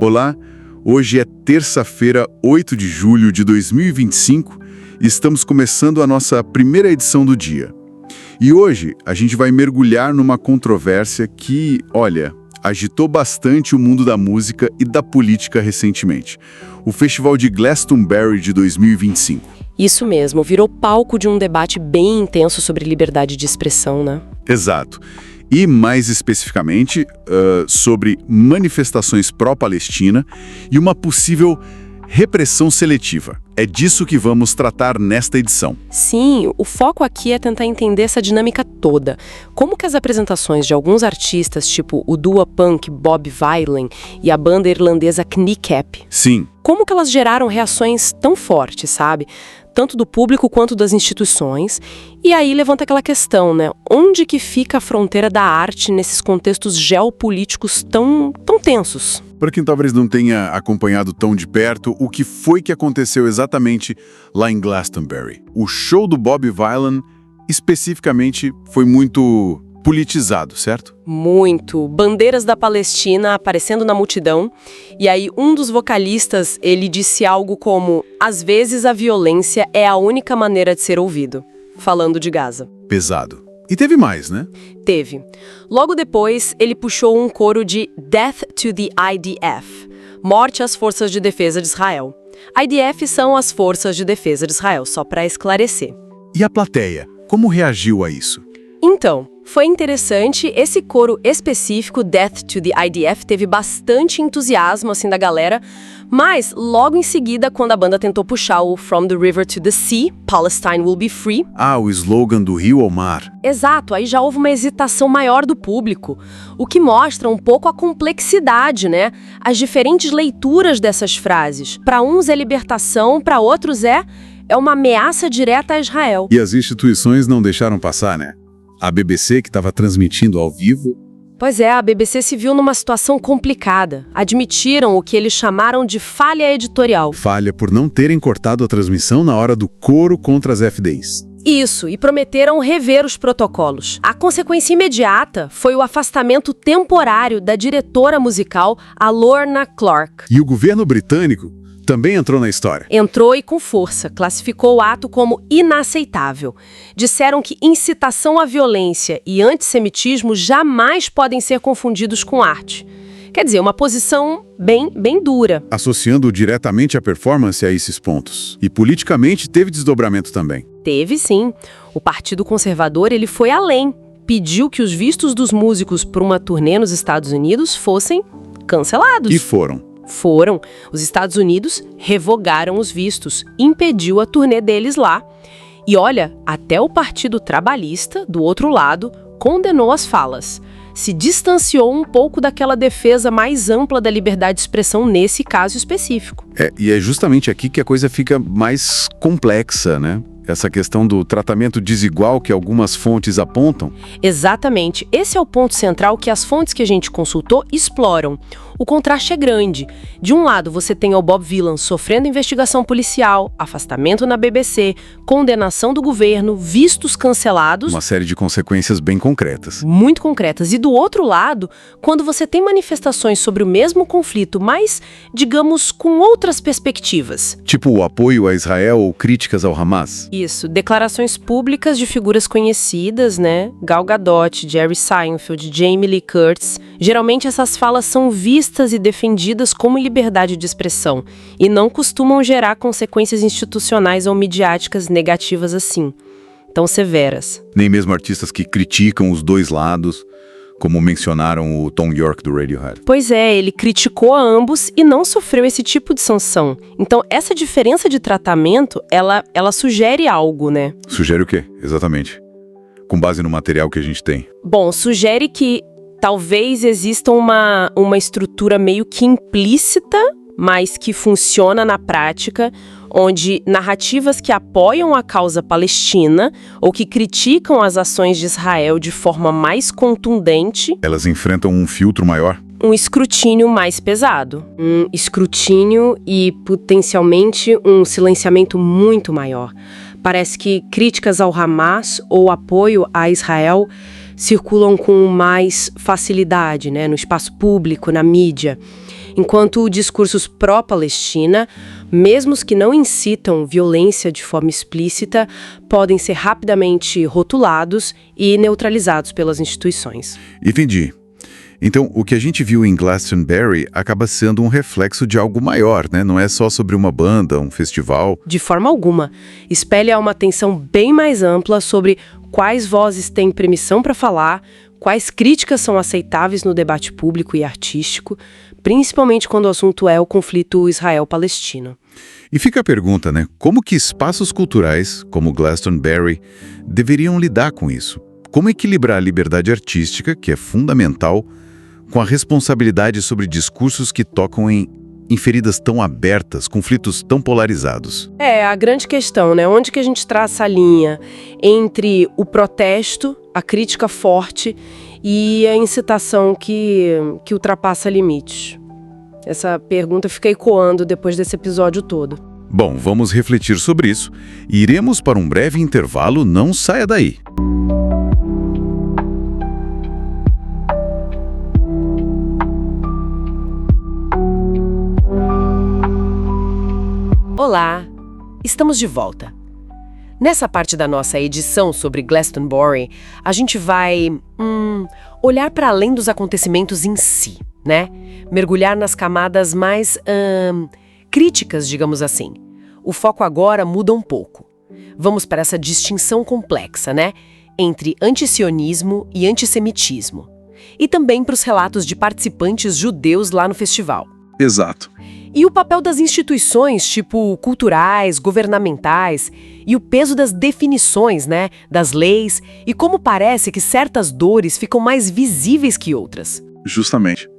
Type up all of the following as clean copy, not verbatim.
Olá, hoje é terça-feira, 8 de julho de 2025 e estamos começando a nossa primeira edição do dia. E hoje a gente vai mergulhar numa controvérsia que, olha, agitou bastante o mundo da música e da política recentemente. O Festival de Glastonbury de 2025. Isso mesmo, virou palco de um debate bem intenso sobre liberdade de expressão, né? Exato. E, mais especificamente, sobre manifestações pró-Palestina e uma possível repressão seletiva. É disso que vamos tratar nesta edição. Sim, o foco aqui é tentar entender essa dinâmica toda. Como que as apresentações de alguns artistas, tipo o duo punk Bob Vylan e a banda irlandesa Kneecap, Sim. como que elas geraram reações tão fortes, sabe? Tanto do público quanto das instituições. E aí levanta aquela questão, né? Onde que fica a fronteira da arte nesses contextos geopolíticos tão tensos? Para quem talvez não tenha acompanhado tão de perto, o que foi que aconteceu exatamente lá em Glastonbury? O show do Bob Vylan, especificamente, foi muito politizado, certo? Muito. Bandeiras da Palestina aparecendo na multidão. E aí um dos vocalistas, ele disse algo como: às vezes a violência é a única maneira de ser ouvido. Falando de Gaza. Pesado. E teve mais, né? Teve. Logo depois, ele puxou um coro de Death to the IDF. Morte às Forças de Defesa de Israel. IDF são as Forças de Defesa de Israel, só para esclarecer. E a plateia? Como reagiu a isso? Então, foi interessante, esse coro específico, Death to the IDF, teve bastante entusiasmo assim da galera, mas logo em seguida, quando a banda tentou puxar o From the River to the Sea, Palestine will be free. Ah, o slogan do rio ao mar. Exato, aí já houve uma hesitação maior do público, o que mostra um pouco a complexidade, né? As diferentes leituras dessas frases. Para uns é libertação, para outros é uma ameaça direta a Israel. E as instituições não deixaram passar, né? A BBC, que estava transmitindo ao vivo. Pois é, a BBC se viu numa situação complicada. Admitiram o que eles chamaram de falha editorial. Falha por não terem cortado a transmissão na hora do coro contra as FDIs. Isso, e prometeram rever os protocolos. A consequência imediata foi o afastamento temporário da diretora musical, a Lorna Clark. E o governo britânico também entrou na história. Entrou e com força, classificou o ato como inaceitável. Disseram que incitação à violência e antissemitismo jamais podem ser confundidos com arte. Quer dizer, uma posição bem dura. Associando diretamente a performance a esses pontos. E politicamente teve desdobramento também. Teve sim. O Partido Conservador ele foi além. Pediu que os vistos dos músicos para uma turnê nos Estados Unidos fossem cancelados. E foram. Os Estados Unidos revogaram os vistos, impediu a turnê deles lá. E olha, até o Partido Trabalhista, do outro lado, condenou as falas. Se distanciou um pouco daquela defesa mais ampla da liberdade de expressão nesse caso específico. E é justamente aqui que a coisa fica mais complexa, né? Essa questão do tratamento desigual que algumas fontes apontam. Exatamente. Esse é o ponto central que as fontes que a gente consultou exploram. O contraste é grande. De um lado, você tem o Bob Vylan sofrendo investigação policial, afastamento na BBC, condenação do governo, vistos cancelados. Uma série de consequências bem concretas. Muito concretas. E do outro lado, quando você tem manifestações sobre o mesmo conflito, mas, digamos, com outras perspectivas. Tipo o apoio a Israel ou críticas ao Hamas. Isso, declarações públicas de figuras conhecidas, né? Gal Gadot, Jerry Seinfeld, Jamie Lee Curtis. Geralmente essas falas são vistas e defendidas como liberdade de expressão e não costumam gerar consequências institucionais ou midiáticas negativas assim, tão severas. Nem mesmo artistas que criticam os dois lados, como mencionaram o Thom Yorke do Radiohead. Pois é, ele criticou a ambos e não sofreu esse tipo de sanção. Então, essa diferença de tratamento, ela sugere algo, né? Sugere o quê, exatamente? Com base no material que a gente tem. Bom, sugere que talvez exista uma estrutura meio que implícita, mas que funciona na prática, onde narrativas que apoiam a causa palestina ou que criticam as ações de Israel de forma mais contundente... Elas enfrentam um filtro maior? Um escrutínio mais pesado. Um escrutínio e, potencialmente, um silenciamento muito maior. Parece que críticas ao Hamas ou apoio a Israel circulam com mais facilidade, né, no espaço público, na mídia. enquanto discursos pró-Palestina, mesmo os que não incitam violência de forma explícita, podem ser rapidamente rotulados e neutralizados pelas instituições. Entendi. Então, o que a gente viu em Glastonbury acaba sendo um reflexo de algo maior, né? Não é só sobre uma banda, um festival. De forma alguma. Espelha uma atenção bem mais ampla sobre quais vozes têm permissão para falar, quais críticas são aceitáveis no debate público e artístico, principalmente quando o assunto é o conflito Israel-Palestino. E fica a pergunta, né? Como que espaços culturais, como Glastonbury, deveriam lidar com isso? Como equilibrar a liberdade artística, que é fundamental, com a responsabilidade sobre discursos que tocam em feridas tão abertas, conflitos tão polarizados? É, a grande questão, né? Onde que a gente traça a linha entre o protesto, a crítica forte e a incitação que ultrapassa limites? Essa pergunta fica ecoando depois desse episódio todo. Bom, vamos refletir sobre isso e iremos para um breve intervalo, não saia daí. Olá, estamos de volta. Nessa parte da nossa edição sobre Glastonbury, a gente vai olhar para além dos acontecimentos em si, né? Mergulhar nas camadas mais críticas, digamos assim. O foco agora muda um pouco. Vamos para essa distinção complexa, né? Entre antisionismo e antissemitismo. E também para os relatos de participantes judeus lá no festival. Exato. E o papel das instituições, tipo culturais, governamentais, e o peso das definições, né, das leis, e como parece que certas dores ficam mais visíveis que outras. Justamente.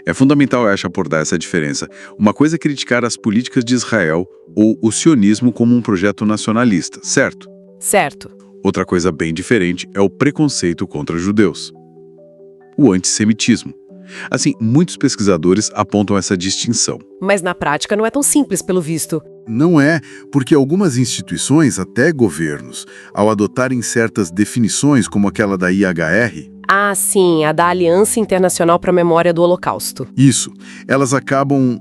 É fundamental, eu acho, abordar essa diferença. Uma coisa é criticar as políticas de Israel ou o sionismo como um projeto nacionalista, certo? Certo. Outra coisa bem diferente é o preconceito contra judeus. O antissemitismo. Assim, muitos pesquisadores apontam essa distinção. Mas na prática não é tão simples, pelo visto. Não é, porque algumas instituições, até governos, ao adotarem certas definições como aquela da IHR... Ah, sim, a da Aliança Internacional para a Memória do Holocausto. Isso, elas acabam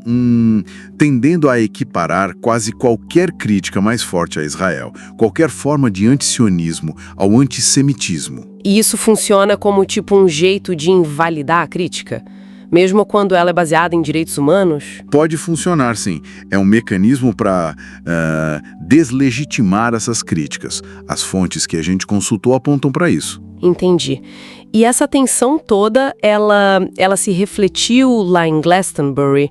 tendendo a equiparar quase qualquer crítica mais forte a Israel, qualquer forma de antisionismo ao antissemitismo. E isso funciona como tipo um jeito de invalidar a crítica? Mesmo quando ela é baseada em direitos humanos? Pode funcionar, sim. É um mecanismo para deslegitimar essas críticas. As fontes que a gente consultou apontam para isso. Entendi. E essa tensão toda, ela se refletiu lá em Glastonbury.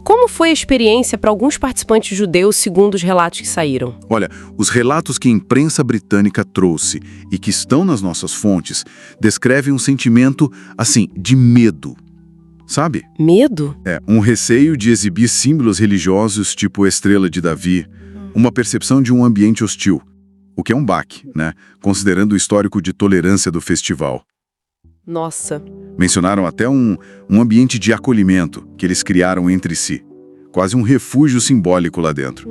Como foi a experiência para alguns participantes judeus, segundo os relatos que saíram? Olha, os relatos que a imprensa britânica trouxe e que estão nas nossas fontes descrevem um sentimento, assim, de medo. Sabe? Medo? Um receio de exibir símbolos religiosos tipo a Estrela de Davi, uma percepção de um ambiente hostil, o que é um baque, né? Considerando o histórico de tolerância do festival. Nossa. Mencionaram até um ambiente de acolhimento que eles criaram entre si. Quase um refúgio simbólico lá dentro.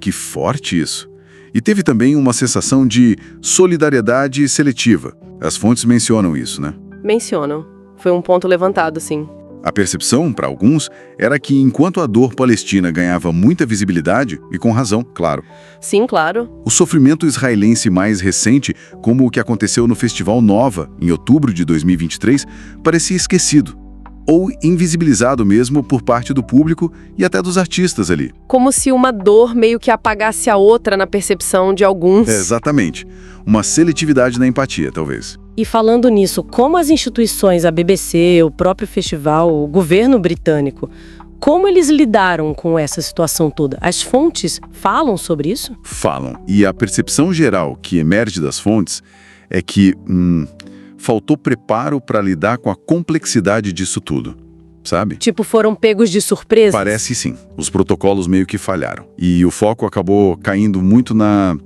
Que forte isso! E teve também uma sensação de solidariedade seletiva. As fontes mencionam isso, né? Mencionam. Foi um ponto levantado, sim. A percepção, para alguns, era que enquanto a dor palestina ganhava muita visibilidade, e com razão, claro, Sim, claro. o sofrimento israelense mais recente, como o que aconteceu no Festival Nova, em outubro de 2023, parecia esquecido, ou invisibilizado mesmo por parte do público e até dos artistas ali. Como se uma dor meio que apagasse a outra na percepção de alguns. Exatamente. Uma seletividade na empatia, talvez. E falando nisso, como as instituições, a BBC, o próprio festival, o governo britânico, como eles lidaram com essa situação toda? As fontes falam sobre isso? Falam. E a percepção geral que emerge das fontes é que faltou preparo para lidar com a complexidade disso tudo, sabe? Tipo, foram pegos de surpresa? Parece sim. Os protocolos meio que falharam. E o foco acabou caindo muito na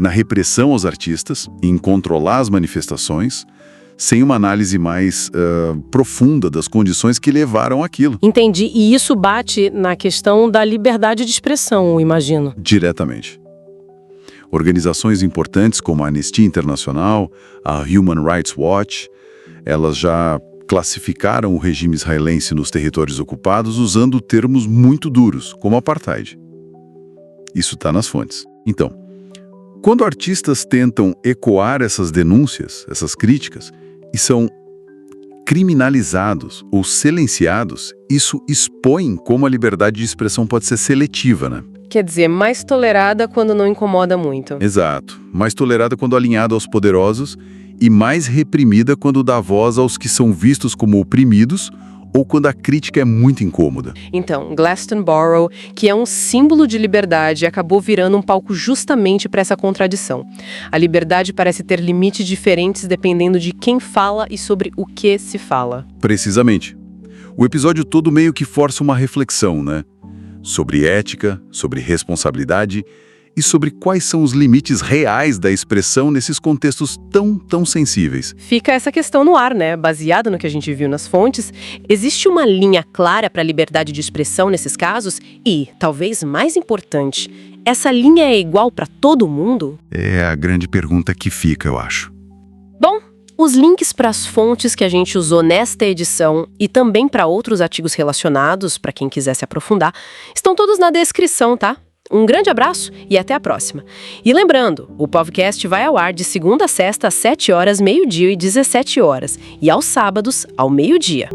repressão aos artistas, em controlar as manifestações, sem uma análise mais profunda das condições que levaram aquilo. Entendi. E isso bate na questão da liberdade de expressão, eu imagino. Diretamente. Organizações importantes como a Anistia Internacional, a Human Rights Watch, elas já classificaram o regime israelense nos territórios ocupados usando termos muito duros, como apartheid. Isso está nas fontes. Então, quando artistas tentam ecoar essas denúncias, essas críticas, e são criminalizados ou silenciados, isso expõe como a liberdade de expressão pode ser seletiva, né? Quer dizer, mais tolerada quando não incomoda muito. Exato. Mais tolerada quando alinhada aos poderosos e mais reprimida quando dá voz aos que são vistos como oprimidos ou quando a crítica é muito incômoda. Então, Glastonbury, que é um símbolo de liberdade, acabou virando um palco justamente para essa contradição. A liberdade parece ter limites diferentes dependendo de quem fala e sobre o que se fala. Precisamente. O episódio todo meio que força uma reflexão, né? Sobre ética, sobre responsabilidade e sobre quais são os limites reais da expressão nesses contextos tão sensíveis. Fica essa questão no ar, né? Baseado no que a gente viu nas fontes, existe uma linha clara para a liberdade de expressão nesses casos? E, talvez mais importante, essa linha é igual para todo mundo? É a grande pergunta que fica, eu acho. Bom, os links para as fontes que a gente usou nesta edição e também para outros artigos relacionados, para quem quiser se aprofundar, estão todos na descrição, tá? Um grande abraço e até a próxima. E lembrando, o podcast vai ao ar de segunda a sexta às 7 horas, meio-dia e 17 horas, e aos sábados, ao meio-dia.